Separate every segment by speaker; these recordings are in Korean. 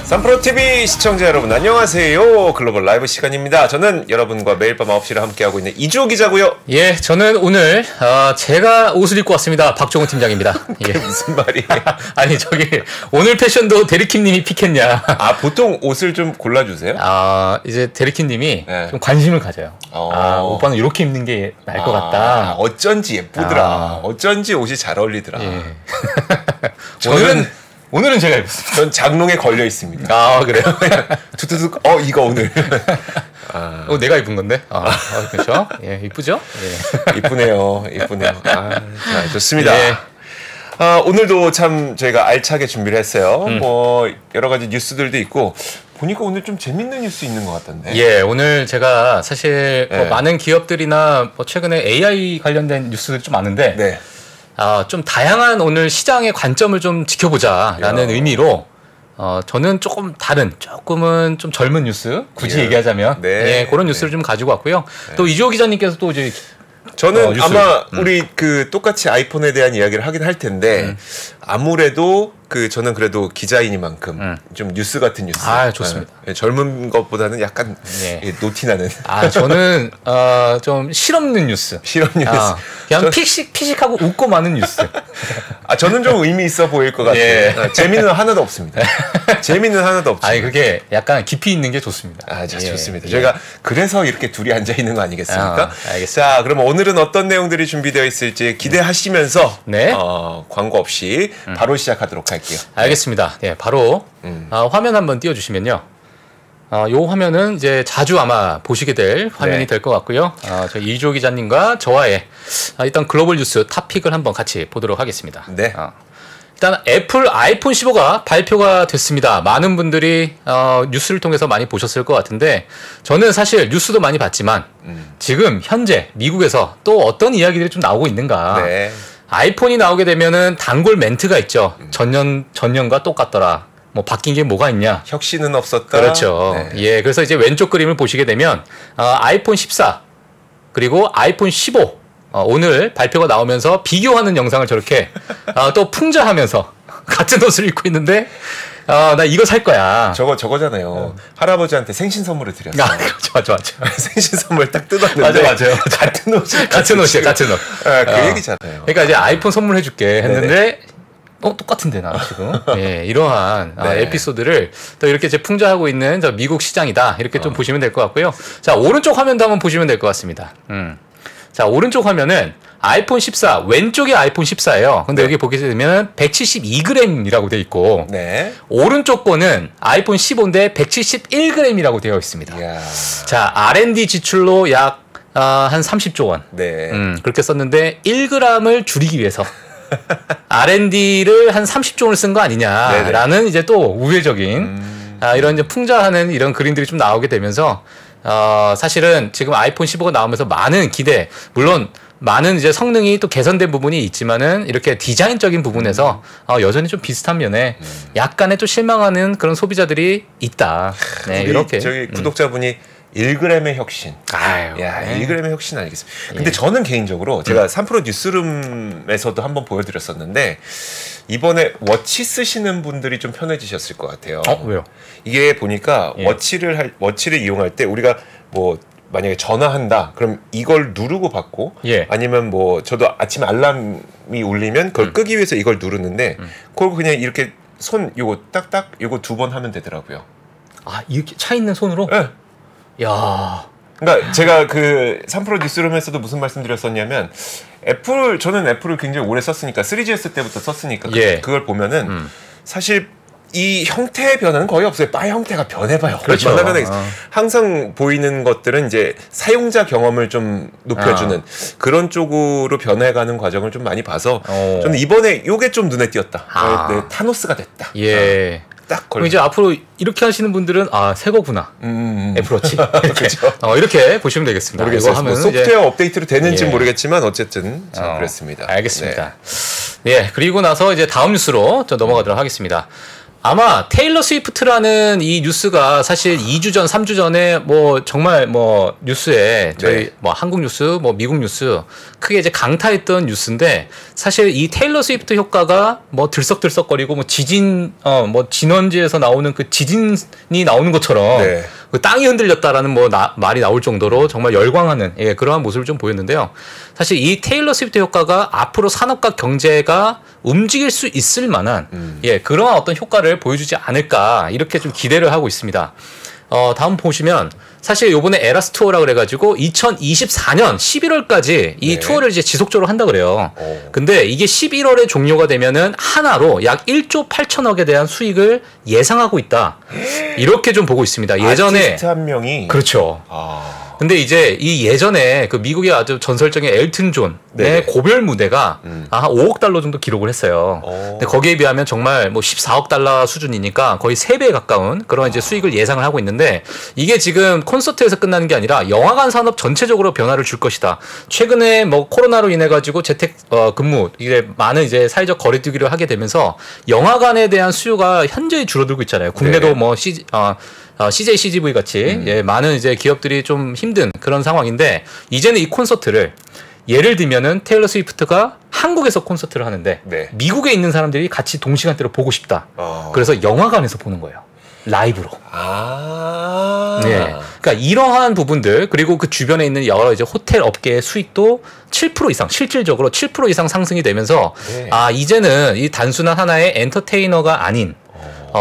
Speaker 1: 삼프로TV 시청자 여러분 안녕하세요. 글로벌 라이브 시간입니다. 저는 여러분과 매일 밤 9시를 함께하고 있는 이주호 기자고요.
Speaker 2: 예, 저는 오늘 제가 옷을 입고 왔습니다. 박종훈 팀장입니다.
Speaker 1: 그게
Speaker 2: 예.
Speaker 1: 무슨 말이에요?
Speaker 2: 아니 저기 오늘 패션도 데리킴님이 픽했냐.
Speaker 1: 아 보통 옷을 좀 골라주세요?
Speaker 2: 이제 데리킴님이
Speaker 1: 네.
Speaker 2: 좀 관심을 가져요. 오빠는 이렇게 입는 게 나을 것 같다.
Speaker 1: 어쩐지 예쁘더라. 어쩐지 옷이 잘 어울리더라.
Speaker 2: 예.
Speaker 1: 저는
Speaker 2: 오늘은 제가 입었습니다.
Speaker 1: 전 장롱에 걸려 있습니다.
Speaker 2: 그래요?
Speaker 1: 두두둑 이거 오늘
Speaker 2: 내가 입은 건데? 그렇죠? 예, 이쁘죠? 예.
Speaker 1: 이쁘네요. 자, 좋습니다.
Speaker 2: 예.
Speaker 1: 오늘도 참 저희가 알차게 준비를 했어요. 뭐 여러 가지 뉴스들도 있고 보니까 오늘 좀 재밌는 뉴스 있는 것 같던데.
Speaker 2: 예, 오늘 제가 사실
Speaker 1: 네.
Speaker 2: 많은 기업들이나 최근에 AI 관련된 뉴스들이 좀 많은데
Speaker 1: 네.
Speaker 2: 좀 다양한 오늘 시장의 관점을 좀 지켜보자라는 의미로 저는 조금은 좀 젊은 뉴스 굳이 얘기하자면
Speaker 1: 네.
Speaker 2: 그런 뉴스를 좀 가지고 왔고요. 또 이주호 기자님께서 또 이제
Speaker 1: 저는 아마 우리 똑같이 아이폰에 대한 이야기를 하긴 할 텐데 아무래도 저는 그래도 기자이니만큼 좀 뉴스 같은 뉴스.
Speaker 2: 좋습니다.
Speaker 1: 젊은 것보다는 약간 노티나는.
Speaker 2: 저는 좀 실없는 뉴스.
Speaker 1: 실험 뉴스.
Speaker 2: 그냥 피식하고 웃고 마는 뉴스.
Speaker 1: 저는 좀 의미 있어 보일 것 같아요.
Speaker 2: 예.
Speaker 1: 재미는 하나도 없습니다. 재미는 하나도 없죠.
Speaker 2: 그게 약간 깊이 있는 게 좋습니다.
Speaker 1: 좋습니다. 저희가 그래서 이렇게 둘이 앉아 있는 거 아니겠습니까?
Speaker 2: 알겠습니다.
Speaker 1: 자, 그럼 오늘은 어떤 내용들이 준비되어 있을지 기대하시면서 광고 없이 바로 시작하도록 할게요.
Speaker 2: 알겠습니다. 바로 화면 한번 띄워주시면요. 요 화면은 이제 자주 아마 보시게 될 화면이 될 것 같고요. 저 이주호 기자님과 저와의 일단 글로벌 뉴스 탑픽을 한번 같이 보도록 하겠습니다.
Speaker 1: 네.
Speaker 2: 일단 애플 아이폰 15가 발표가 됐습니다. 많은 분들이 뉴스를 통해서 많이 보셨을 것 같은데 저는 사실 뉴스도 많이 봤지만 지금 현재 미국에서 또 어떤 이야기들이 좀 나오고 있는가.
Speaker 1: 네.
Speaker 2: 아이폰이 나오게 되면은 단골 멘트가 있죠. 전년과 똑같더라. 뭐 바뀐 게 뭐가 있냐?
Speaker 1: 혁신은 없었다.
Speaker 2: 그렇죠.
Speaker 1: 네.
Speaker 2: 예, 그래서 이제 왼쪽 그림을 보시게 되면 아이폰 14 그리고 아이폰 15 오늘 발표가 나오면서 비교하는 영상을 저렇게 또 풍자하면서 같은 옷을 입고 있는데 나 이거 살 거야.
Speaker 1: 저거잖아요. 할아버지한테 생신 선물을 드렸어.
Speaker 2: 좋아.
Speaker 1: 생신 선물 딱 뜯었는데.
Speaker 2: 맞아요.
Speaker 1: 같은 옷이
Speaker 2: 같은 옷이에요. 같은 옷.
Speaker 1: 그 얘기잖아요.
Speaker 2: 그러니까 이제 아이폰 선물해줄게 했는데 똑같은데 나 지금. 이러한 에피소드를 또 이렇게 이제 풍자하고 있는 저 미국 시장이다. 이렇게 좀 보시면 될 것 같고요. 자, 오른쪽 화면도 한번 보시면 될 것 같습니다. 자, 오른쪽 화면은 아이폰 14, 왼쪽이 아이폰 14예요. 근데 여기 보게 되면 172g이라고 돼 있고 오른쪽 거는 아이폰 15인데 171g이라고 되어 있습니다.
Speaker 1: 이야.
Speaker 2: 자, R&D 지출로 약 한 30조 원. 그렇게 썼는데 1g을 줄이기 위해서 R&D를 한 30조 원을 쓴 거 아니냐라는 이제 또 우회적인 이런 이제 풍자하는 이런 그림들이 좀 나오게 되면서 사실은 지금 아이폰 15가 나오면서 많은 기대, 물론 많은 이제 성능이 또 개선된 부분이 있지만은 이렇게 디자인적인 부분에서 여전히 좀 비슷한 면에 약간의 또 실망하는 그런 소비자들이 있다. 이렇게
Speaker 1: 저기 구독자분이 1g의 혁신. 1g의 혁신 알겠습니다. 근데 저는 개인적으로 제가 3프로 뉴스룸에서도 한번 보여드렸었는데 이번에 워치 쓰시는 분들이 좀 편해지셨을 것 같아요.
Speaker 2: 왜요?
Speaker 1: 이게 보니까 워치를 이용할 때 우리가 뭐 만약에 전화한다 그럼 이걸 누르고 받고 아니면 뭐 저도 아침에 알람이 울리면 그걸 끄기 위해서 이걸 누르는데 그걸 그냥 이렇게 손 요거 딱딱 요거 2번 하면 되더라고요.
Speaker 2: 이렇게 차 있는 손으로?
Speaker 1: 네.
Speaker 2: 야.
Speaker 1: 그러니까 제가 3프로 뉴스룸에서도 무슨 말씀드렸었냐면 저는 애플을 굉장히 오래 썼으니까 3GS 때부터 썼으니까 그걸 보면은 사실 이 형태의 변화는 거의 없어요. 바 형태가 변해봐요.
Speaker 2: 그렇죠.
Speaker 1: 항상 보이는 것들은 이제 사용자 경험을 좀 높여주는 그런 쪽으로 변해가는 과정을 좀 많이 봐서 저는 이번에 요게 좀 눈에 띄었다. 타노스가 됐다. 딱
Speaker 2: 그럼 이제 앞으로 이렇게 하시는 분들은 새 거구나. 애플워치.
Speaker 1: 그렇죠.
Speaker 2: 이렇게 보시면 되겠습니다.
Speaker 1: 모르겠어요. 이거 하면 소프트웨어 업데이트로 되는지는 모르겠지만 어쨌든 그렇습니다.
Speaker 2: 알겠습니다. 그리고 나서 이제 다음 뉴스로 좀 넘어가도록 하겠습니다. 아마 테일러 스위프트라는 이 뉴스가 사실 2주 전, 3주 전에 뭐 정말 뭐 뉴스에 저희 뭐 한국 뉴스, 뭐 미국 뉴스 크게 이제 강타했던 뉴스인데 사실 이 테일러 스위프트 효과가 뭐 들썩들썩거리고 뭐 지진, 뭐 진원지에서 나오는 그 지진이 나오는 것처럼 그 땅이 흔들렸다라는 뭐 말이 나올 정도로 정말 열광하는 그러한 모습을 좀 보였는데요. 사실 이 테일러 스위프트 효과가 앞으로 산업과 경제가 움직일 수 있을 만한 그러한 어떤 효과를 보여주지 않을까 이렇게 좀 기대를 하고 있습니다. 다음 보시면 사실 요번에 에라스 투어라 그래가지고 2024년 11월까지 이 투어를 이제 지속적으로 한다 그래요. 근데 이게 11월에 종료가 되면은 하나로 약 1조 8천억에 대한 수익을 예상하고 있다. 이렇게 좀 보고 있습니다. 예전에
Speaker 1: 아티스트 한 명이
Speaker 2: 그렇죠. 근데 이제 이 예전에 그 미국의 아주 전설적인 엘튼 존의 고별 무대가 한 5억 달러 정도 기록을 했어요. 근데 거기에 비하면 정말 뭐 14억 달러 수준이니까 거의 3배에 가까운 그런 이제 수익을 예상을 하고 있는데 이게 지금 콘서트에서 끝나는 게 아니라 영화관 산업 전체적으로 변화를 줄 것이다. 최근에 뭐 코로나로 인해 가지고 재택 근무 이게 많은 이제 사회적 거리두기를 하게 되면서 영화관에 대한 수요가 현저히 줄어들고 있잖아요. 국내도 뭐 CJ, CGV 같이 많은 이제 기업들이 좀 힘든 그런 상황인데 이제는 이 콘서트를 예를 들면은 테일러 스위프트가 한국에서 콘서트를 하는데 미국에 있는 사람들이 같이 동시간대로 보고 싶다. 그래서 영화관에서 보는 거예요. 라이브로. 그러니까 이러한 부분들 그리고 그 주변에 있는 여러 이제 호텔 업계의 수익도 7% 이상 실질적으로 7% 이상 상승이 되면서 이제는 이 단순한 하나의 엔터테이너가 아닌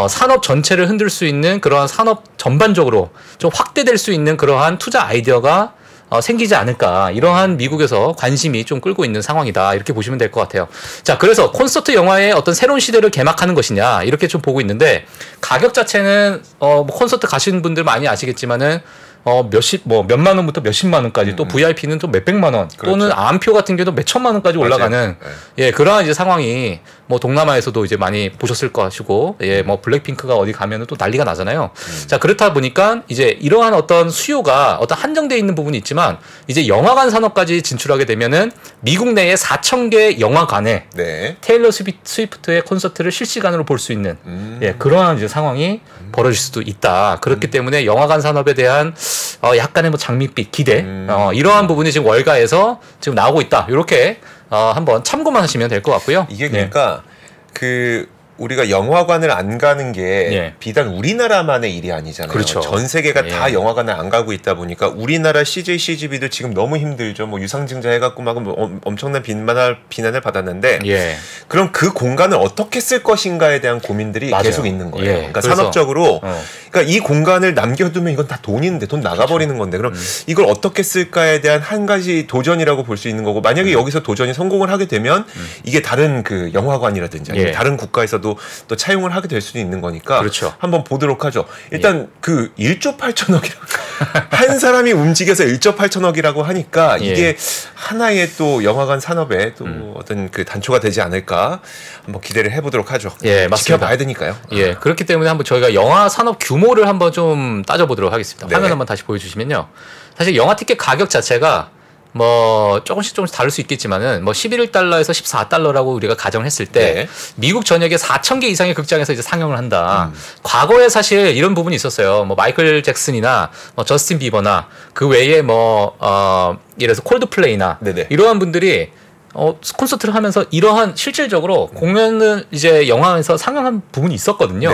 Speaker 2: 산업 전체를 흔들 수 있는 그러한 산업 전반적으로 좀 확대될 수 있는 그러한 투자 아이디어가 생기지 않을까 이러한 미국에서 관심이 좀 끌고 있는 상황이다 이렇게 보시면 될 것 같아요. 자, 그래서 콘서트 영화의 어떤 새로운 시대를 개막하는 것이냐 이렇게 좀 보고 있는데 가격 자체는 뭐 콘서트 가시는 분들 많이 아시겠지만은 몇만 원부터 몇십만 원까지 또 VIP는 또 몇백만 원 또는 암표 같은 경우도 몇천만 원까지 올라가는 그러한 이제 상황이 뭐 동남아에서도 이제 많이 보셨을 것이고 뭐 블랙핑크가 어디 가면은 또 난리가 나잖아요. 자, 그렇다 보니까 이제 이러한 어떤 수요가 어떤 한정되어 있는 부분이 있지만 이제 영화관 산업까지 진출하게 되면은 미국 내에 4,000개 영화관에 테일러 스위프트의 콘서트를 실시간으로 볼 수 있는 그러한 이제 상황이 벌어질 수도 있다. 그렇기 때문에 영화관 산업에 대한 약간의 뭐 장밋빛 기대 이러한 부분이 지금 월가에서 지금 나오고 있다. 이렇게 한번 참고만 하시면 될 것 같고요.
Speaker 1: 이게 그러니까 우리가 영화관을 안 가는 게 비단 우리나라만의 일이 아니잖아요.
Speaker 2: 그렇죠.
Speaker 1: 전 세계가 다 영화관을 안 가고 있다 보니까 우리나라 CJ, CGV도 지금 너무 힘들죠. 뭐 유상증자 해갖고 막 엄청난 비난을 받았는데 그럼 그 공간을 어떻게 쓸 것인가에 대한 고민들이 계속 있는 거예요. 그러니까 산업적으로 그러니까 이 공간을 남겨두면 이건 다 돈인데 돈 나가버리는 건데 그럼 이걸 어떻게 쓸까에 대한 한 가지 도전이라고 볼 수 있는 거고 만약에 여기서 도전이 성공을 하게 되면 이게 다른 그 영화관이라든지 아니면 다른 국가에서 또 차용을 하게 될 수도 있는 거니까 한번 보도록 하죠. 일단 그 1조 8천억이라고 한 사람이 움직여서 1조 8천억이라고 하니까 이게 하나의 또 영화관 산업에 또 어떤 그 단초가 되지 않을까 한번 기대를 해보도록 하죠.
Speaker 2: 맞습니다.
Speaker 1: 지켜봐야 되니까요.
Speaker 2: 그렇기 때문에 한번 저희가 영화 산업 규모를 한번 좀 따져보도록 하겠습니다. 화면 한번 다시 보여주시면요. 사실 영화 티켓 가격 자체가 뭐 조금씩 다를 수 있겠지만은 뭐 11달러에서 14달러라고 우리가 가정을 했을 때 미국 전역에 4,000개 이상의 극장에서 이제 상영을 한다. 과거에 사실 이런 부분이 있었어요. 뭐 마이클 잭슨이나 뭐 저스틴 비버나 그 외에 뭐 예를 들어서 콜드플레이나 이러한 분들이 콘서트를 하면서 이러한 실질적으로 공연을 이제 영화에서 상영한 부분이 있었거든요.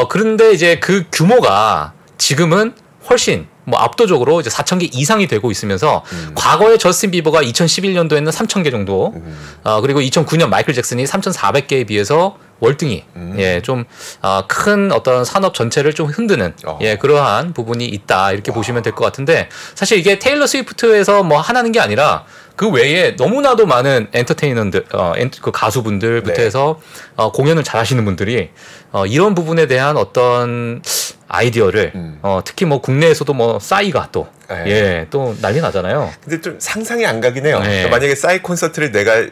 Speaker 2: 그런데 이제 그 규모가 지금은 훨씬 뭐 압도적으로 이제 4,000개 이상이 되고 있으면서 과거에 저스틴 비버가 2011년도에는 3,000개 정도 그리고 2009년 마이클 잭슨이 3,400개에 비해서 월등히 좀 큰 어떤 산업 전체를 좀 흔드는 그러한 부분이 있다 이렇게 보시면 될 것 같은데 사실 이게 테일러 스위프트에서 뭐 하나는 게 아니라 그 외에 너무나도 많은 엔터테이너들, 그 가수분들부터 해서 공연을 잘하시는 분들이 이런 부분에 대한 어떤 아이디어를 특히 뭐 국내에서도 뭐 싸이가 또 또 난리 나잖아요.
Speaker 1: 근데 좀 상상이 안 가긴 해요. 그러니까 만약에 싸이 콘서트를 내가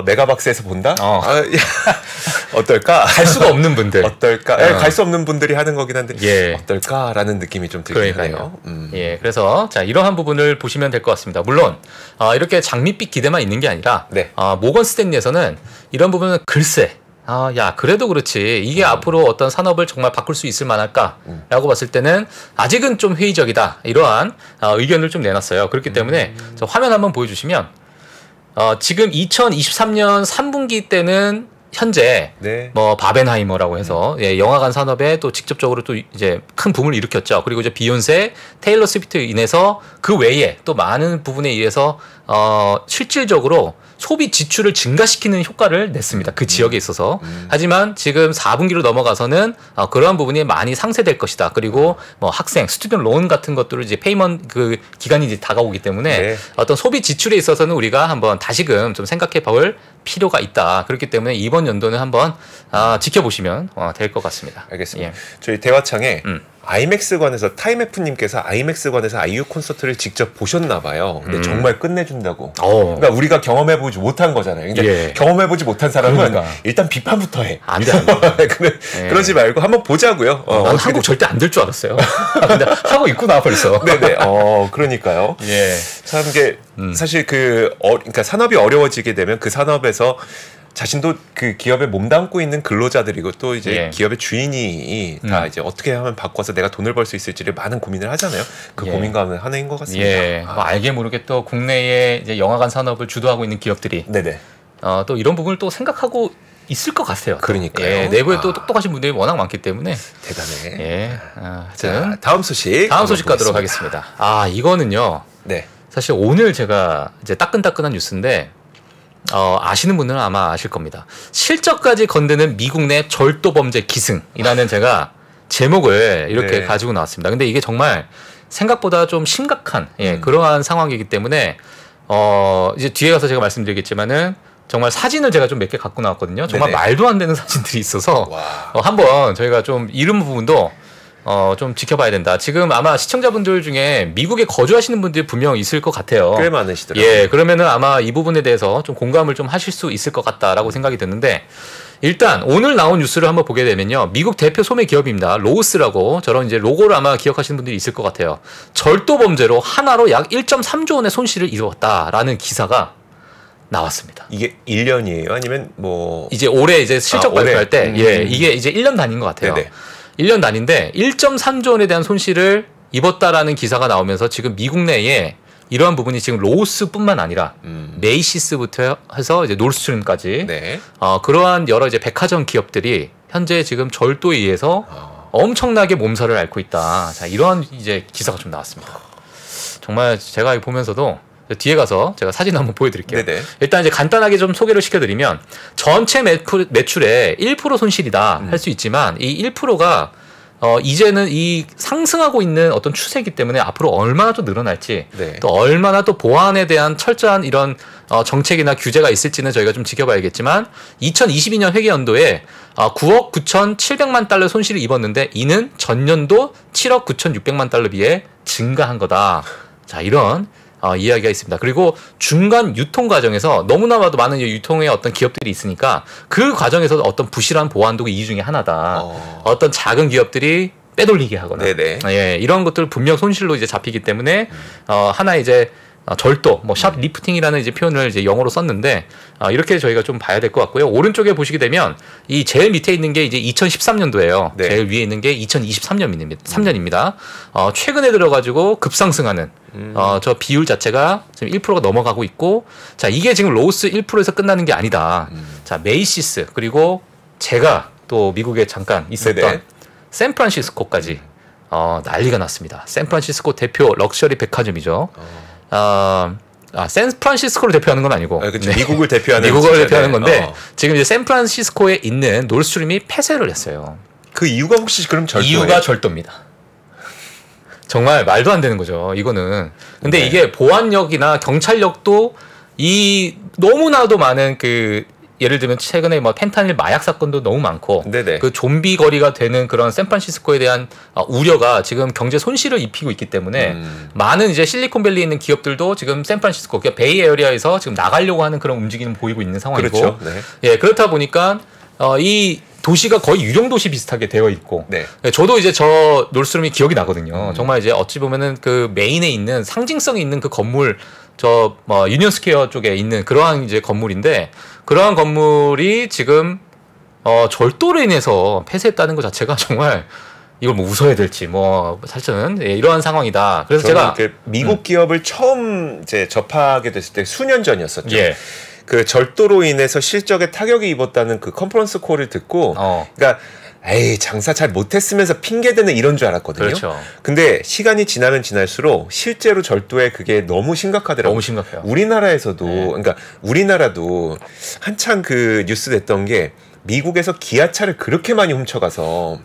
Speaker 1: 메가박스에서 본다? 어떨까?
Speaker 2: 갈 수가 없는 분들.
Speaker 1: 어떨까? 갈 수 없는 분들이 하는 거긴 한데 어떨까라는 느낌이 좀 들긴 하네요.
Speaker 2: 그래서 자 이러한 부분을 보시면 될 것 같습니다. 물론 이렇게 장밋빛 기대만 있는 게 아니라 모건 스탠리에서는 이런 부분은 글쎄 야, 그래도 그렇지. 이게 앞으로 어떤 산업을 정말 바꿀 수 있을 만할까라고 봤을 때는 아직은 좀 회의적이다. 이러한 의견을 좀 내놨어요. 그렇기 때문에 저 화면 한번 보여주시면 지금 2023년 3분기 때는 현재
Speaker 1: 네.
Speaker 2: 뭐 바벤하이머라고 해서 영화관 산업에 또 직접적으로 또 이제 큰 붐을 일으켰죠. 그리고 이제 비욘세, 테일러 스위프트로 인해서 그 외에 또 많은 부분에 의해서 실질적으로 소비 지출을 증가시키는 효과를 냈습니다. 그 지역에 있어서. 하지만 지금 4분기로 넘어가서는 그러한 부분이 많이 상쇄될 것이다. 그리고 뭐 학생, 스튜던트 론 같은 것들을 이제 페이먼트 그 기간이 이제 다가오기 때문에
Speaker 1: 네.
Speaker 2: 어떤 소비 지출에 있어서는 우리가 한번 다시금 좀 생각해 볼 필요가 있다. 그렇기 때문에 이번 연도는 한번 지켜보시면 될 것 같습니다.
Speaker 1: 알겠습니다. 예. 저희 대화창에 아이맥스관에서 타임F님께서 아이맥스관에서 아이유 콘서트를 직접 보셨나 봐요. 근데 정말 끝내준다고. 그러니까 우리가 경험해보지 못한 거잖아요. 근데 경험해보지 못한 사람은 일단 비판부터 해.
Speaker 2: 안 돼, 안 돼.
Speaker 1: 그러지 말고 한번 보자고요.
Speaker 2: 난 한국 절대 안 될 줄 알았어요. 근데 하고 있구나 벌써.
Speaker 1: 네네. 그러니까요.
Speaker 2: 예.
Speaker 1: 참 이게 사실 그러니까 산업이 어려워지게 되면 그 산업에서 자신도 그 기업에 몸담고 있는 근로자들이고 또 이제 기업의 주인이 다 이제 어떻게 하면 바꿔서 내가 돈을 벌 수 있을지를 많은 고민을 하잖아요. 그 고민과 하나인 것 같습니다.
Speaker 2: 뭐 알게 모르게 또 국내에 이제 영화관 산업을 주도하고 있는 기업들이
Speaker 1: 네네.
Speaker 2: 또 이런 부분을 또 생각하고 있을 것 같아요.
Speaker 1: 그러니까요.
Speaker 2: 내부에 또 똑똑하신 분들이 워낙 많기 때문에
Speaker 1: 대단해.
Speaker 2: 자,
Speaker 1: 다음 소식
Speaker 2: 가도록 하겠습니다. 이거는요.
Speaker 1: 네.
Speaker 2: 사실 오늘 제가 이제 따끈따끈한 뉴스인데 아시는 분들은 아마 아실 겁니다. 실적까지 건드는 미국 내 절도 범죄 기승이라는 제가 제목을 이렇게 가지고 나왔습니다. 근데 이게 정말 생각보다 좀 심각한 그러한 상황이기 때문에 이제 뒤에 가서 제가 말씀드리겠지만은 정말 사진을 제가 좀 몇 개 갖고 나왔거든요. 정말 말도 안 되는 사진들이 있어서 한번 저희가 좀 이런 부분도 좀 지켜봐야 된다. 지금 아마 시청자분들 중에 미국에 거주하시는 분들이 분명 있을 것 같아요.
Speaker 1: 꽤 많으시더라고요.
Speaker 2: 예, 그러면은 아마 이 부분에 대해서 좀 공감을 좀 하실 수 있을 것 같다라고 생각이 드는데, 일단 오늘 나온 뉴스를 한번 보게 되면요, 미국 대표 소매 기업입니다. 로우스라고, 저런 이제 로고를 아마 기억하시는 분들이 있을 것 같아요. 절도 범죄로 하나로 약 1.3조 원의 손실을 이루었다라는 기사가 나왔습니다.
Speaker 1: 이게 1년이에요? 아니면 뭐
Speaker 2: 이제 올해 이제 실적 발표할 때 이게 이제 1년 단위인 것 같아요.
Speaker 1: 네네.
Speaker 2: 1년 단위인데 1.3조 원에 대한 손실을 입었다라는 기사가 나오면서 지금 미국 내에 이러한 부분이 지금 로우스뿐만 아니라 메이시스부터 해서 이제 놀스트림까지 그러한 여러 이제 백화점 기업들이 현재 지금 절도에 의해서 엄청나게 몸살을 앓고 있다. 자, 이러한 이제 기사가 좀 나왔습니다. 정말 제가 보면서도 뒤에 가서 제가 사진 한번 보여드릴게요.
Speaker 1: 네네.
Speaker 2: 일단 이제 간단하게 좀 소개를 시켜드리면 전체 매출의 1% 손실이다 할 수 있지만 이 1%가 이제는 이 상승하고 있는 어떤 추세이기 때문에 앞으로 얼마나 또 늘어날지 또 얼마나 또 보안에 대한 철저한 이런 정책이나 규제가 있을지는 저희가 좀 지켜봐야겠지만 2022년 회계연도에 9억 9,700만 달러 손실을 입었는데 이는 전년도 7억 9,600만 달러 비해 증가한 거다. 자, 이런 이야기가 있습니다. 그리고 중간 유통 과정에서 너무나도 많은 유통의 어떤 기업들이 있으니까 그 과정에서 어떤 부실한 보안도 이 중에 하나다. 어떤 작은 기업들이 빼돌리게 하거나 이런 것들 분명 손실로 이제 잡히기 때문에 하나 이제 절도, 뭐 샵 리프팅이라는 이제 표현을 이제 영어로 썼는데 이렇게 저희가 좀 봐야 될 것 같고요. 오른쪽에 보시게 되면 이 제일 밑에 있는 게 이제 2013년도예요. 제일 위에 있는 게 2023년입니다. 최근에 들어가지고 급상승하는 저 비율 자체가 지금 1%가 넘어가고 있고, 자, 이게 지금 로우스 1%에서 끝나는 게 아니다. 자, 메이시스, 그리고 제가 또 미국에 잠깐 있었던 샌프란시스코까지 난리가 났습니다. 샌프란시스코 대표 럭셔리 백화점이죠. 샌프란시스코를 대표하는 건 아니고
Speaker 1: 미국을 대표하는
Speaker 2: 건데 지금 이제 샌프란시스코에 있는 놀스트림이 폐쇄를 했어요.
Speaker 1: 그 이유가 혹시 그럼 절도예요?
Speaker 2: 이유가 절도입니다. 정말 말도 안 되는 거죠, 이거는. 근데 이게 보안력이나 경찰력도 이 너무나도 많은 그 예를 들면 최근에 뭐 펜타닐 마약 사건도 너무 많고 그 좀비 거리가 되는 그런 샌프란시스코에 대한 우려가 지금 경제 손실을 입히고 있기 때문에 많은 이제 실리콘밸리에 있는 기업들도 지금 샌프란시스코, 그러니까 베이 에어리아에서 지금 나가려고 하는 그런 움직임을 보이고 있는 상황이고, 예, 그렇다 보니까 이 도시가 거의 유령 도시 비슷하게 되어 있고, 저도 이제 저 놀스트림이 기억이 나거든요. 정말 이제 어찌 보면은 그 메인에 있는 상징성이 있는 그 건물, 저 유니언 스퀘어 쪽에 있는 그러한 이제 건물인데, 그러한 건물이 지금 절도로 인해서 폐쇄했다는 것 자체가 정말 이걸 뭐 웃어야 될지 뭐 사실은 이러한 상황이다. 그래서 제가
Speaker 1: 미국 기업을 처음 이제 접하게 됐을 때 수년 전이었었죠.
Speaker 2: 예.
Speaker 1: 그 절도로 인해서 실적에 타격이 입었다는 그 컨퍼런스 콜을 듣고, 그러니까 에이 장사 잘 못했으면서 핑계대는 이런 줄 알았거든요.
Speaker 2: 그렇죠.
Speaker 1: 근데 시간이 지나면 지날수록 실제로 절도에 그게 너무 심각하더라고요.
Speaker 2: 너무 심각해요.
Speaker 1: 우리나라에서도 그러니까 우리나라도 한창 그 뉴스 됐던 게 미국에서 기아차를 그렇게 많이 훔쳐가서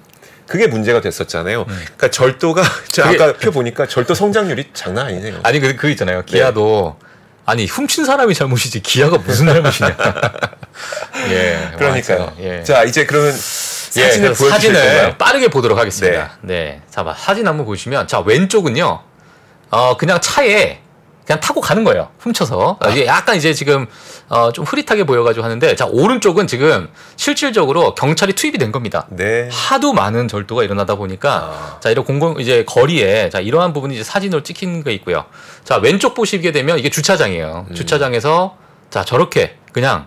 Speaker 1: 그게 문제가 됐었잖아요. 그러니까 절도가 아까 표 보니까 절도 성장률이 장난 아니네요.
Speaker 2: 아니 그 있잖아요. 기아도 아니 훔친 사람이 잘못이지 기아가 무슨 잘못이냐. 예,
Speaker 1: 그러니까요.
Speaker 2: 예.
Speaker 1: 자 이제 그러면 사진을 보여주실 건가요?
Speaker 2: 빠르게 보도록 하겠습니다. 네. 자, 사진 한번 보시면, 자, 왼쪽은요, 그냥 차에 그냥 타고 가는 거예요. 훔쳐서. 이게 약간 이제 지금, 좀 흐릿하게 보여가지고 하는데, 자, 오른쪽은 지금 실질적으로 경찰이 투입이 된 겁니다.
Speaker 1: 네.
Speaker 2: 하도 많은 절도가 일어나다 보니까, 자, 이런 이제 거리에, 자, 이러한 부분이 이제 사진으로 찍힌 게 있고요. 자, 왼쪽 보시게 되면 이게 주차장이에요. 주차장에서, 자, 저렇게 그냥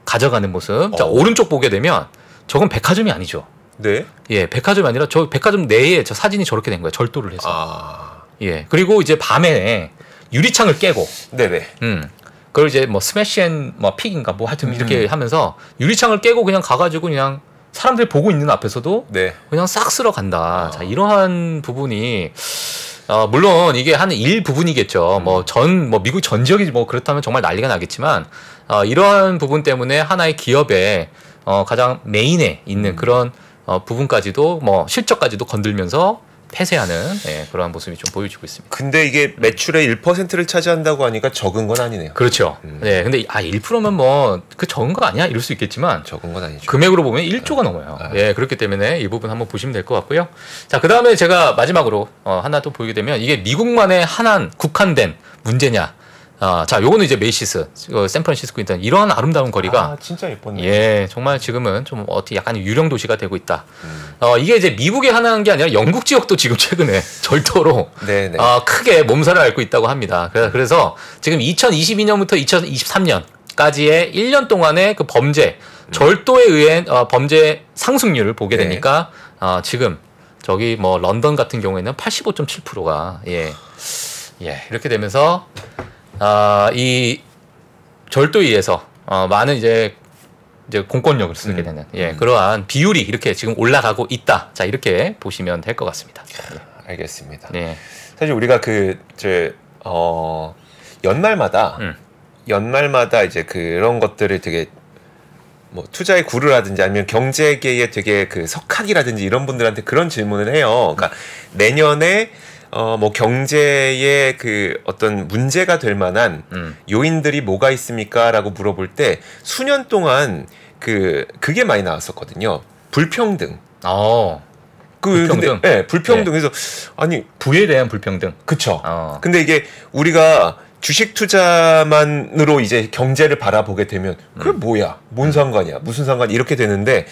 Speaker 2: 가져가는 모습. 자, 오른쪽 보게 되면, 저건 백화점이 아니죠.
Speaker 1: 네.
Speaker 2: 예, 백화점이 아니라 저 백화점 내에 저 사진이 저렇게 된 거예요. 절도를 해서. 예. 그리고 이제 밤에 유리창을 깨고.
Speaker 1: 네네.
Speaker 2: 그걸 이제 뭐 스매시 앤 뭐 픽인가 뭐 하여튼 이렇게 하면서 유리창을 깨고 그냥 가가지고 그냥 사람들이 보고 있는 앞에서도 그냥 싹 쓸어 간다. 자, 이러한 부분이 물론 이게 한 일부분이겠죠. 뭐 미국 전 지역이 뭐 그렇다면 정말 난리가 나겠지만 이러한 부분 때문에 하나의 기업에 가장 메인에 있는 그런 부분까지도 뭐 실적까지도 건들면서 폐쇄하는 그러한 모습이 좀 보여지고 있습니다.
Speaker 1: 근데 이게 매출의 1%를 차지한다고 하니까 적은 건 아니네요.
Speaker 2: 그렇죠. 네, 근데 1%면 뭐 그 적은 거 아니야? 이럴 수 있겠지만
Speaker 1: 적은 건 아니죠.
Speaker 2: 금액으로 보면 1조가 넘어요. 예, 그렇기 때문에 이 부분 한번 보시면 될 것 같고요. 자, 그 다음에 제가 마지막으로 하나 또 보게 되면 이게 미국만의 국한된 문제냐? 자, 요거는 이제 메이시스, 샌프란시스코 있던 이런 아름다운 거리가
Speaker 1: 진짜 예뻤네.
Speaker 2: 예, 정말 지금은 좀 어떻게 약간 유령 도시가 되고 있다. 이게 이제 미국에 하나인 게 아니라 영국 지역도 지금 최근에 절도로 크게 몸살을 앓고 있다고 합니다. 그래서 지금 2022년부터 2023년까지의 1년 동안의 그 범죄, 절도에 의한 범죄 상승률을 보게 되니까 지금 저기 뭐 런던 같은 경우에는 85.7%가 예, 이렇게 되면서 이 절도에 의해서 많은 이제 공권력을 쓰게 되는 그러한 비율이 이렇게 지금 올라가고 있다. 자, 이렇게 보시면 될 것 같습니다.
Speaker 1: 알겠습니다.
Speaker 2: 네.
Speaker 1: 사실 우리가 연말마다 이제 그런 것들을 되게 뭐 투자의 구루라든지 아니면 경제계의 되게 그 석학이라든지 이런 분들한테 그런 질문을 해요. 그러니까 내년에 뭐 경제에 그 어떤 문제가 될 만한 요인들이 뭐가 있습니까?라고 물어볼 때 수년 동안 그게 많이 나왔었거든요. 불평등.
Speaker 2: 불평등.
Speaker 1: 근데, 불평등. 그래서 아니
Speaker 2: 부에 대한 불평등.
Speaker 1: 그쵸. 근데 이게 우리가 주식 투자만으로 이제 경제를 바라보게 되면 그게 뭐야? 뭔 상관이야? 무슨 상관이 이렇게 되는데.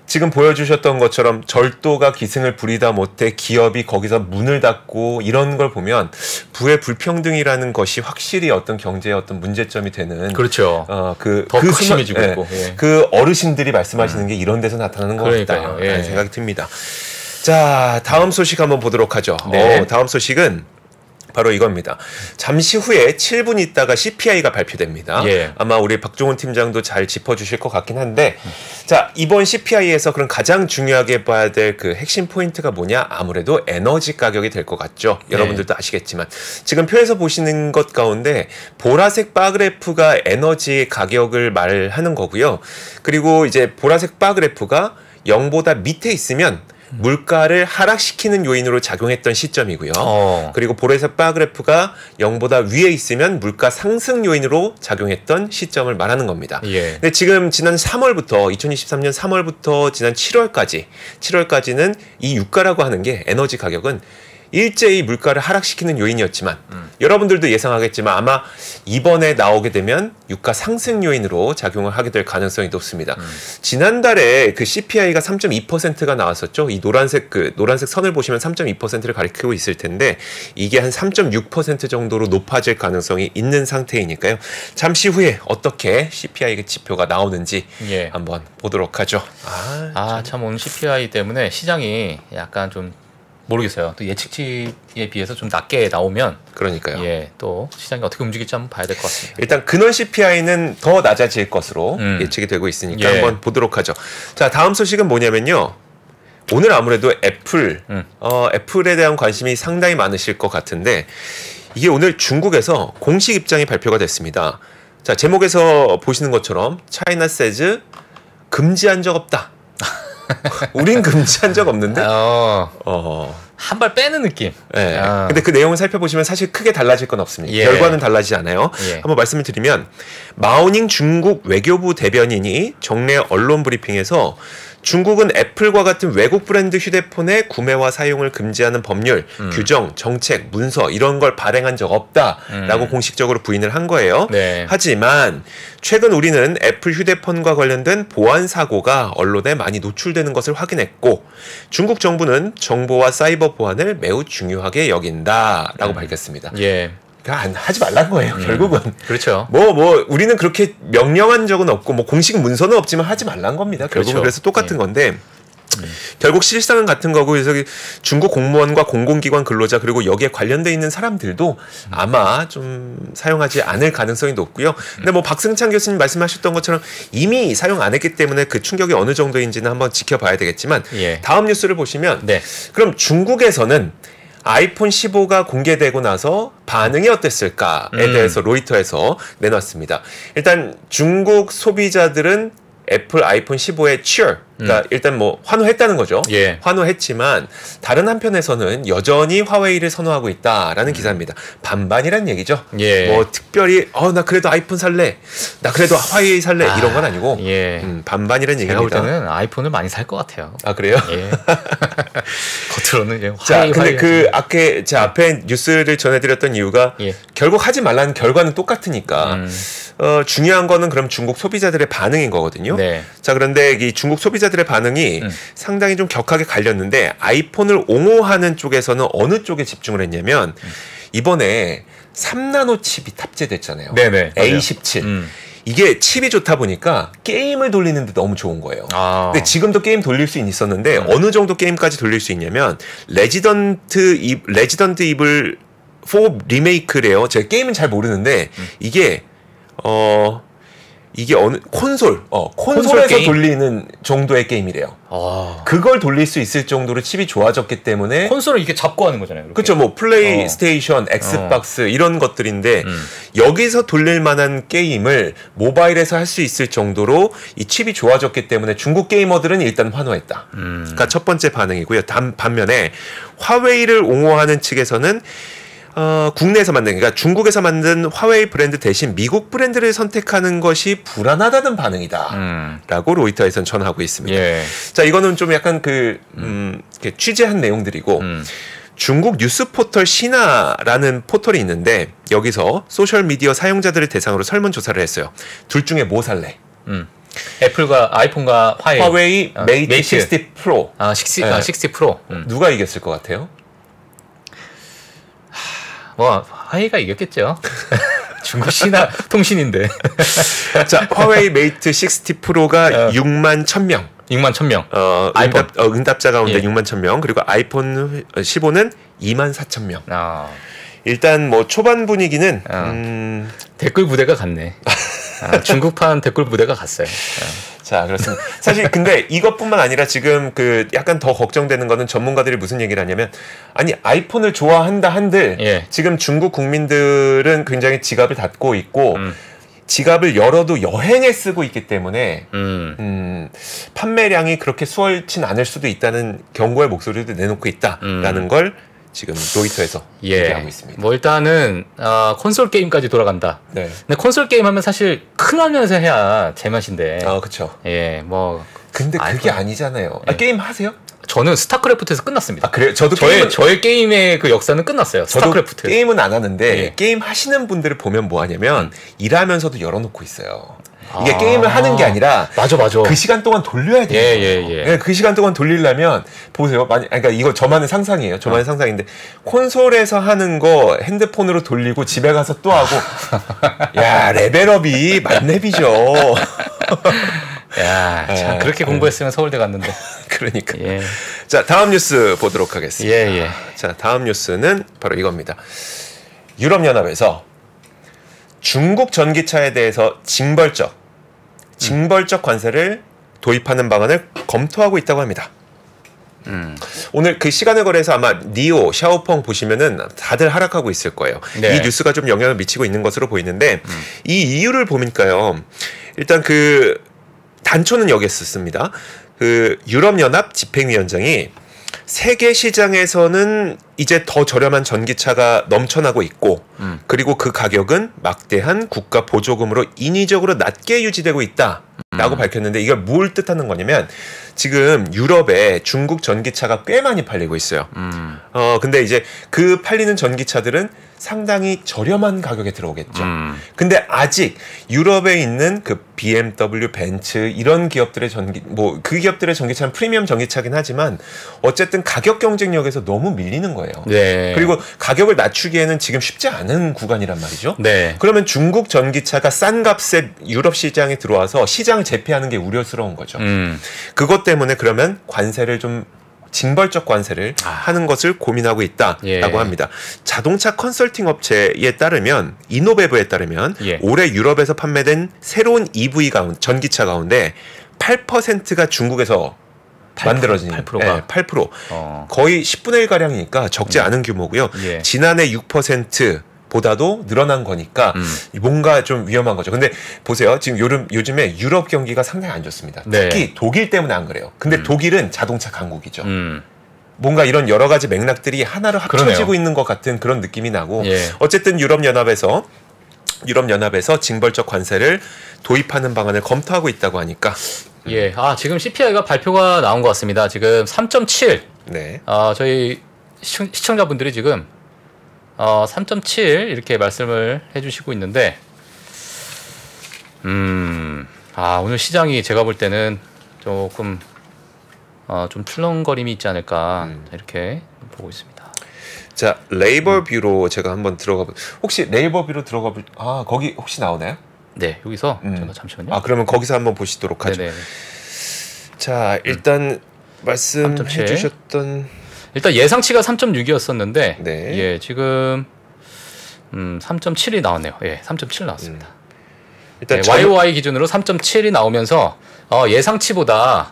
Speaker 1: 지금 보여주셨던 것처럼 절도가 기승을 부리다 못해 기업이 거기서 문을 닫고 이런 걸 보면 부의 불평등이라는 것이 확실히 어떤 경제의 어떤 문제점이 되는
Speaker 2: 그렇죠. 더 심해지고 있고
Speaker 1: 그 어르신들이 말씀하시는 게 이런 데서 나타나는 것 같다라는 생각이 듭니다. 자, 다음 소식 한번 보도록 하죠. 다음 소식은 바로 이겁니다. 잠시 후에 7분 있다가 CPI가 발표됩니다. 아마 우리 박종훈 팀장도 잘 짚어주실 것 같긴 한데 자, 이번 CPI에서 그럼 가장 중요하게 봐야 될 그 핵심 포인트가 뭐냐? 아무래도 에너지 가격이 될 것 같죠. 여러분들도 아시겠지만 지금 표에서 보시는 것 가운데 보라색 바 그래프가 에너지 가격을 말하는 거고요. 그리고 이제 보라색 바 그래프가 0보다 밑에 있으면 물가를 하락시키는 요인으로 작용했던 시점이고요. 그리고 보라색 바 그래프가 0보다 위에 있으면 물가 상승 요인으로 작용했던 시점을 말하는 겁니다. 근데 지금 지난 3월부터 2023년 3월부터 지난 7월까지는 이 유가라고 하는 게 에너지 가격은 일제히 물가를 하락시키는 요인이었지만 여러분들도 예상하겠지만 아마 이번에 나오게 되면 유가 상승 요인으로 작용을 하게 될 가능성이 높습니다. 지난달에 그 CPI가 3.2%가 나왔었죠. 이 노란색 선을 보시면 3.2%를 가리키고 있을 텐데 이게 한 3.6% 정도로 높아질 가능성이 있는 상태이니까요. 잠시 후에 어떻게 CPI 지표가 나오는지
Speaker 2: 예.
Speaker 1: 한번 보도록 하죠.
Speaker 2: 참 오늘 CPI 때문에 시장이 약간 좀 모르겠어요. 또 예측치에 비해서 좀 낮게 나오면
Speaker 1: 그러니까요.
Speaker 2: 예, 또 시장이 어떻게 움직일지 한번 봐야 될 것 같습니다.
Speaker 1: 일단 근원 CPI는 더 낮아질 것으로 예측이 되고 있으니까
Speaker 2: 예.
Speaker 1: 한번 보도록 하죠. 자, 다음 소식은 뭐냐면요. 오늘 아무래도 애플에 대한 관심이 상당히 많으실 것 같은데 이게 오늘 중국에서 공식 입장이 발표가 됐습니다. 자, 제목에서 보시는 것처럼 차이나 세즈 금지한 적 없다. 우린 금지한 적 없는데
Speaker 2: 한 발 빼는 느낌.
Speaker 1: 네. 근데 그 내용을 살펴보시면 사실 크게 달라질 건 없습니다.
Speaker 2: 예.
Speaker 1: 결과는 달라지지 않아요.
Speaker 2: 예.
Speaker 1: 한번 말씀을 드리면 마오닝 중국 외교부 대변인이 정례 언론 브리핑에서 중국은 애플과 같은 외국 브랜드 휴대폰의 구매와 사용을 금지하는 법률, 규정, 정책, 문서 이런 걸 발행한 적 없다라고 공식적으로 부인을 한 거예요.
Speaker 2: 네.
Speaker 1: 하지만 최근 우리는 애플 휴대폰과 관련된 보안 사고가 언론에 많이 노출되는 것을 확인했고 중국 정부는 정보와 사이버 보안을 매우 중요하게 여긴다라고 밝혔습니다.
Speaker 2: 예.
Speaker 1: 하지 말란 거예요, 결국은.
Speaker 2: 그렇죠.
Speaker 1: 우리는 그렇게 명령한 적은 없고, 공식 문서는 없지만 하지 말란 겁니다. 결국은.
Speaker 2: 그렇죠.
Speaker 1: 그래서 똑같은 건데, 결국 실상은 같은 거고, 그래서 중국 공무원과 공공기관 근로자, 그리고 여기에 관련돼 있는 사람들도 아마 좀 사용하지 않을 가능성이 높고요. 근데 박승찬 교수님 말씀하셨던 것처럼 이미 사용 안 했기 때문에 그 충격이 어느 정도인지는 한번 지켜봐야 되겠지만,
Speaker 2: 예.
Speaker 1: 다음 뉴스를 보시면,
Speaker 2: 네.
Speaker 1: 그럼 중국에서는 아이폰 15가 공개되고 나서 반응이 어땠을까에 대해서 로이터에서 내놨습니다. 일단 중국 소비자들은 애플 아이폰 15의 cheer, 그러니까 일단 환호했다는 거죠.
Speaker 2: 예.
Speaker 1: 환호했지만 다른 한편에서는 여전히 화웨이를 선호하고 있다라는 기사입니다. 반반이란 얘기죠.
Speaker 2: 예.
Speaker 1: 특별히 나 그래도 아이폰 살래, 나 그래도 화웨이 살래 이런 건 아니고
Speaker 2: 예.
Speaker 1: 반반이란
Speaker 2: 제가
Speaker 1: 얘기입니다.
Speaker 2: 볼 때는 아이폰을 많이 살 것 같아요.
Speaker 1: 아, 그래요?
Speaker 2: 예. 겉으로는 이제
Speaker 1: 자, 근데 그 앞에 뉴스를 전해드렸던 이유가
Speaker 2: 예.
Speaker 1: 결국 하지 말라는 결과는 똑같으니까 중요한 거는 그럼 중국 소비자들의 반응인 거거든요.
Speaker 2: 네.
Speaker 1: 자, 그런데 이 중국 소비자들의 반응이 상당히 좀 격하게 갈렸는데 아이폰을 옹호하는 쪽에서는 어느 쪽에 집중을 했냐면 이번에 3나노 칩이 탑재됐잖아요.
Speaker 2: 네네.
Speaker 1: A17. 이게 칩이 좋다 보니까 게임을 돌리는데 너무 좋은 거예요. 근데 지금도 게임 돌릴 수 있었는데 어느 정도 게임까지 돌릴 수 있냐면 레지던트 이블 4 리메이크래요. 제가 게임은 잘 모르는데 이게 어느 콘솔에서
Speaker 2: 게임?
Speaker 1: 돌리는 정도의 게임이래요. 그걸 돌릴 수 있을 정도로 칩이 좋아졌기 때문에
Speaker 2: 콘솔을 이렇게 잡고 하는 거잖아요.
Speaker 1: 그렇죠. 플레이스테이션, 엑스박스 이런 것들인데 여기서 돌릴 만한 게임을 모바일에서 할 수 있을 정도로 이 칩이 좋아졌기 때문에 중국 게이머들은 일단 환호했다. 그러니까 첫 번째 반응이고요. 반면에 화웨이를 옹호하는 측에서는 국내에서 그러니까 중국에서 만든 화웨이 브랜드 대신 미국 브랜드를 선택하는 것이 불안하다는 반응이다. 라고 로이터에서는 전하고 있습니다.
Speaker 2: 예.
Speaker 1: 자, 이거는 좀 약간 취재한 내용들이고, 중국 뉴스 포털 신화라는 포털이 있는데, 여기서 소셜미디어 사용자들을 대상으로 설문조사를 했어요. 둘 중에 뭐 살래?
Speaker 2: 애플과 아이폰과
Speaker 1: 화웨이 메이트 60 프로.
Speaker 2: 60 프로.
Speaker 1: 누가 이겼을 것 같아요?
Speaker 2: 화웨이가 이겼겠죠. 중국 신화 통신인데.
Speaker 1: 자, 화웨이 메이트 60 프로가 6만 1,000명.
Speaker 2: 6만 1,000명.
Speaker 1: 응답자 가운데
Speaker 2: 예.
Speaker 1: 6만 1,000명. 그리고 아이폰 15는 2만 4,000명. 일단 초반 분위기는
Speaker 2: 댓글 부대가 갔네. 중국판 댓글 부대가 갔어요.
Speaker 1: 자, 그렇습니다. 사실 근데 이것뿐만 아니라 지금 약간 더 걱정되는 거는 전문가들이 무슨 얘기를 하냐면 아이폰을 좋아한다 한들
Speaker 2: 예.
Speaker 1: 지금 중국 국민들은 굉장히 지갑을 닫고 있고 지갑을 열어도 여행에 쓰고 있기 때문에 판매량이 그렇게 수월치 않을 수도 있다는 경고의 목소리도 내놓고 있다라는 걸 지금 로이터에서 얘기하고 있습니다.
Speaker 2: 일단은 콘솔 게임까지 돌아간다.
Speaker 1: 네.
Speaker 2: 근데 콘솔 게임 하면 사실 큰 화면에서 해야 제맛인데.
Speaker 1: 그렇죠.
Speaker 2: 예,
Speaker 1: 근데 그게 아니잖아요.
Speaker 2: 예.
Speaker 1: 게임 하세요?
Speaker 2: 저는 스타크래프트에서 끝났습니다.
Speaker 1: 아, 그래요? 저도
Speaker 2: 저의 게임의 그 역사는 끝났어요. 스타크래프트.
Speaker 1: 게임은 안 하는데 게임 하시는 분들을 보면 뭐 하냐면 일하면서도 열어놓고 있어요. 이게 게임을 하는 게 아니라
Speaker 2: 맞아.
Speaker 1: 그 시간 동안 돌려야 돼요. 예. 그 시간 동안 돌리려면 보세요. 그러니까 이거 저만의 상상이에요. 저만의 상상인데 콘솔에서 하는 거 핸드폰으로 돌리고 집에 가서 또 하고 야 레벨업이 만렙이죠.
Speaker 2: 야, 참 그렇게 공부했으면 서울대 갔는데.
Speaker 1: 그러니까. 자, 다음 뉴스 보도록 하겠습니다. 자, 다음 뉴스는 바로 이겁니다. 유럽연합에서 중국 전기차에 대해서 징벌적 관세를 도입하는 방안을 검토하고 있다고 합니다. 오늘 그 시간을 거래해서 아마 니오, 샤오펑 보시면은 다들 하락하고 있을 거예요. 이 뉴스가 좀 영향을 미치고 있는 것으로 보이는데 이 이유를 보니까요. 일단 그 단초는 여기에 썼습니다. 그 유럽연합 집행위원장이 세계 시장에서는 이제 더 저렴한 전기차가 넘쳐나고 있고 그리고 그 가격은 막대한 국가 보조금으로 인위적으로 낮게 유지되고 있다라고 밝혔는데 이걸 뭘 뜻하는 거냐면 지금 유럽에 중국 전기차가 꽤 많이 팔리고 있어요. 근데 이제 그 팔리는 전기차들은 상당히 저렴한 가격에 들어오겠죠. 근데 아직 유럽에 있는 그 BMW, 벤츠 이런 기업들의 그 기업들의 전기차는 프리미엄 전기차긴 하지만 어쨌든 가격 경쟁력에서 너무 밀리는 거예요. 그리고 가격을 낮추기에는 지금 쉽지 않은 구간이란 말이죠. 그러면 중국 전기차가 싼 값에 유럽 시장에 들어와서 시장을 제패하는 게 우려스러운 거죠. 그것 때문에 그러면 관세를 좀 징벌적 관세를 하는 것을 고민하고 있다라고 합니다. 자동차 컨설팅 업체에 따르면 이노베브에 따르면 올해 유럽에서 판매된 새로운 EV 전기차 가운데 8%가 중국에서 8%, 만들어진
Speaker 2: 8%가
Speaker 1: 8%. 거의 10분의 1 가량이니까 적지 않은 규모고요. 지난해 6% 보다도 늘어난 거니까 뭔가 좀 위험한 거죠. 근데 보세요. 지금 요즘에 유럽 경기가 상당히 안 좋습니다. 특히 독일 때문에 안 그래요. 근데 독일은 자동차 강국이죠. 뭔가 이런 여러 가지 맥락들이 하나로 합쳐지고 있는 것 같은 그런 느낌이 나고 어쨌든 유럽연합에서 징벌적 관세를 도입하는 방안을 검토하고 있다고 하니까
Speaker 2: 지금 CPI가 발표가 나온 것 같습니다. 지금 3.7 저희 시청자분들이 지금 3.7 이렇게 말씀을 해주시고 있는데 오늘 시장이 제가 볼 때는 조금 좀 출렁거림이 있지 않을까 이렇게 보고 있습니다.
Speaker 1: 자, 레이버 뷰로 제가 한번 혹시 레이버 뷰로 거기 혹시 나오나요?
Speaker 2: 네, 여기서 제가 잠시만요.
Speaker 1: 그러면 거기서 한번 보시도록 하죠. 자, 일단 말씀해 주셨던
Speaker 2: 일단 예상치가 3.6이었었는데 지금 3.7이 나왔네요. 3.7 나왔습니다. 일단 YOY 기준으로 3.7이 나오면서 예상치보다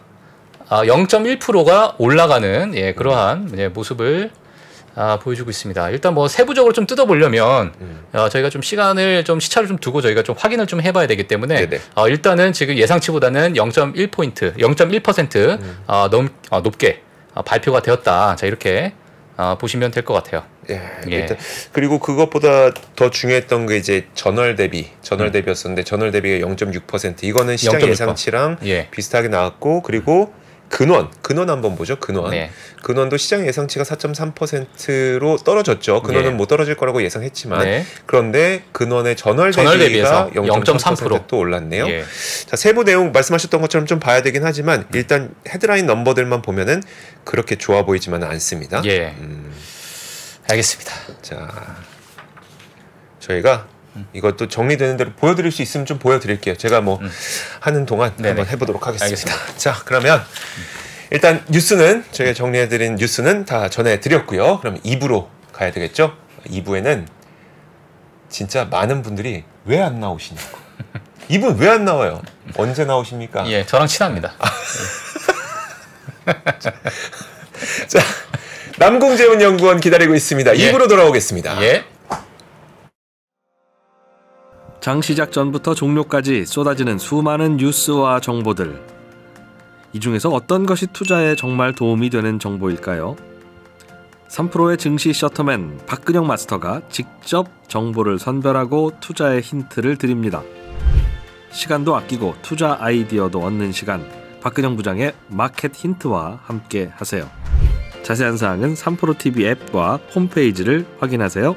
Speaker 2: 0.1%가 올라가는 그러한 모습을 보여주고 있습니다. 일단 뭐 세부적으로 좀 뜯어보려면 저희가 좀 시차를 좀 두고 저희가 좀 확인을 좀 해봐야 되기 때문에 일단은 지금 예상치보다는 0.1% 높게 높게 발표가 되었다. 자, 이렇게 보시면 될 것 같아요.
Speaker 1: 일단 그리고 그것보다 더 중요했던 게 이제 전월 대비였었는데 전월 대비가 0.6%. 이거는 시장 0.6%. 예상치랑 비슷하게 나왔고 그리고 근원 한번 보죠. 근원도 시장 예상치가 4.3%로 떨어졌죠. 근원은 못 떨어질 거라고 예상했지만 그런데 근원의 전월 대비가 0.3% 또 올랐네요. 자, 세부 내용 말씀하셨던 것처럼 좀 봐야 되긴 하지만 일단 헤드라인 넘버들만 보면은 그렇게 좋아 보이지만은 않습니다.
Speaker 2: 알겠습니다.
Speaker 1: 자, 저희가 이것도 정리되는 대로 보여드릴 수 있으면 좀 보여드릴게요. 제가 하는 동안 한번 해보도록 하겠습니다. 자, 그러면 일단 저희가 정리해드린 뉴스는 다 전해드렸고요. 그럼 2부로 가야 되겠죠? 2부에는 진짜 많은 분들이 왜 안 나오시냐고. 이분 왜 안 나와요? 언제 나오십니까?
Speaker 2: 저랑 친합니다.
Speaker 1: 자, 남궁재훈연구원 기다리고 있습니다. 2부로 돌아오겠습니다.
Speaker 3: 장 시작 전부터 종료까지 쏟아지는 수많은 뉴스와 정보들. 이 중에서 어떤 것이 투자에 정말 도움이 되는 정보일까요? 3프로의 증시 셔터맨 박근영 마스터가 직접 정보를 선별하고 투자의 힌트를 드립니다. 시간도 아끼고 투자 아이디어도 얻는 시간, 박근영 부장의 마켓 힌트와 함께 하세요. 자세한 사항은 3프로TV 앱과 홈페이지를 확인하세요.